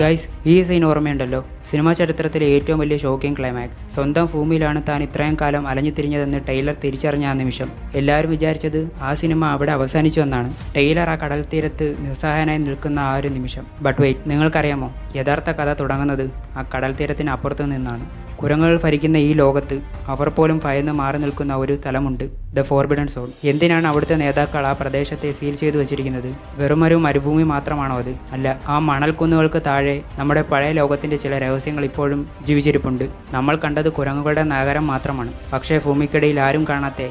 Guys, ഈ scene ഓർമ്മയുണ്ടല്ലോ? Cinema ചരിത്രത്തിലെ ഏറ്റവും വലിയ ഷോക്കിംഗ് ക്ലൈമാക്സ്. സ്വന്തം ഭൂമിയിലാണ് താൻ ഇത്രയും കാലം അലഞ്ഞു തിരിഞ്ഞതെന്ന് ടൈലർ തിരിച്ചറിഞ്ഞ ആ നിമിഷം എല്ലാവരും വിചാരിച്ചത് ആ സിനിമ അവിടെ അവസാനിച്ചു എന്നാണ്. ടൈലർ ആ കടൽ തീരത്ത് നിസ്സഹായനായി നിൽക്കുന്ന ആ ഒരു നിമിഷം. ബട്ട് വെയിറ്റ്, നിങ്ങൾക്കറിയാമോ യഥാർത്ഥ കഥ തുടങ്ങുന്നത് ആ കടൽ തീരത്തിന് അപ്പുറത്ത് നിന്നാണ്. കുരങ്ങുകൾ ഭരിക്കുന്ന ഈ ലോകത്ത് അവർ പോലും ഭയന്ന് മാറി നിൽക്കുന്ന ഒരു സ്ഥലമുണ്ട്, ദ ഫോർബിഡൻ സോൺ. എന്തിനാണ് അവിടുത്തെ നേതാക്കൾ ആ പ്രദേശത്തെ സീൽ ചെയ്തു വെച്ചിരിക്കുന്നത്? വെറുമൊരു മരുഭൂമി മാത്രമാണോ അത്? അല്ല, ആ മണൽക്കുന്നുകൾക്ക് താഴെ നമ്മുടെ പഴയ ലോകത്തിന്റെ ചില രഹസ്യങ്ങൾ ഇപ്പോഴും ജീവിച്ചിരിപ്പുണ്ട്. നമ്മൾ കണ്ടത് കുരങ്ങുകളുടെ നഗരം മാത്രമാണ്, പക്ഷേ ഭൂമിക്കിടയിൽ ആരും കാണാത്ത,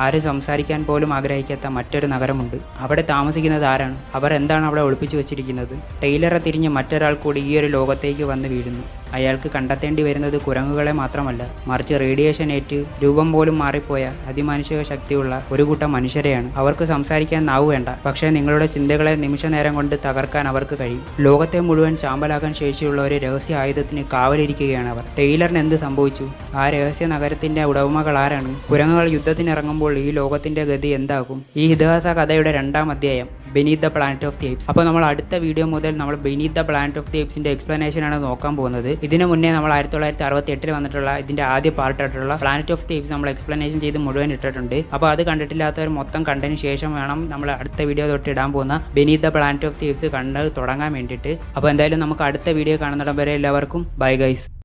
ആരും സംസാരിക്കാൻ പോലും ആഗ്രഹിക്കാത്ത മറ്റൊരു നഗരമുണ്ട്. അവിടെ താമസിക്കുന്നത് ആരാണ്? അവർ എന്താണ് അവിടെ ഒളിപ്പിച്ചു വെച്ചിരിക്കുന്നത്? ടൈലറെ തിരിഞ്ഞ് മറ്റൊരാൾ കൂടി ഈ ഒരു ലോകത്തേക്ക് വന്ന് വീഴുന്നു. അയാൾക്ക് കണ്ടെത്തേണ്ടി വരുന്നത് കുരങ്ങുകളെ മാത്രമല്ല, മറിച്ച് റേഡിയേഷൻ ഏറ്റ് രൂപം പോലും മാറിപ്പോയ അതിമാനുഷിക ശക്തിയുള്ള ഒരു കൂട്ടം മനുഷ്യരെയാണ്. അവർക്ക് സംസാരിക്കാൻ നാവ് വേണ്ട, പക്ഷേ നിങ്ങളുടെ ചിന്തകളെ നിമിഷ നേരം കൊണ്ട് തകർക്കാൻ അവർക്ക് കഴിയും. ലോകത്തെ മുഴുവൻ ചാമ്പലാക്കാൻ ശേഷിയുള്ള ഒരു രഹസ്യ ആയുധത്തിന് കാവലിരിക്കുകയാണ് അവർ. ടൈലറിന് എന്ത് സംഭവിച്ചു? ആ രഹസ്യ നഗരത്തിന്റെ ഉടമകൾ ആരാണ്? കുരങ്ങുകൾ യുദ്ധത്തിനിറങ്ങുമ്പോൾ ഈ ലോകത്തിന്റെ ഗതി എന്താകും? ഈ ഇതിഹാസ കഥയുടെ 2ാം അധ്യായം, beneath the planet of the apes. അപ്പോൾ നമ്മൾ അടുത്ത വീഡിയോ മുതൽ നമ്മൾ beneath the planet of the ഏപ്സിന്റെ എക്സ്പ്ലനേഷൻ ആണ് നോക്കാൻ പോകുന്നത്. ഇതിനു മുന്നേ നമ്മൾ 1968 വന്നിട്ടുള്ള ഇതിന്റെ ആദ്യ പാർട്ടായിട്ടുള്ള പ്ലാനറ്റ് ഓഫ് ദി ഏപ്സ് നമ്മൾ എക്സ്പ്ലനേഷൻ ചെയ്ത് മുഴുവൻ ഇട്ടിട്ടുണ്ട്. അപ്പോൾ അത് കണ്ടിട്ടില്ലാത്തവർ മൊത്തം കണ്ടതിന് ശേഷം വേണം നമ്മൾ അടുത്ത വീഡിയോ തൊട്ട് ഇടാൻ പോകുന്ന beneath the planet of the ഏപ്സ് കണ്ട് തുടങ്ങാൻ വേണ്ടിയിട്ട്. അപ്പോൾ എന്തായാലും നമുക്ക് അടുത്ത വീഡിയോ കാണുന്നിടം വരെ എല്ലാവർക്കും ബൈ ഗൈസ്.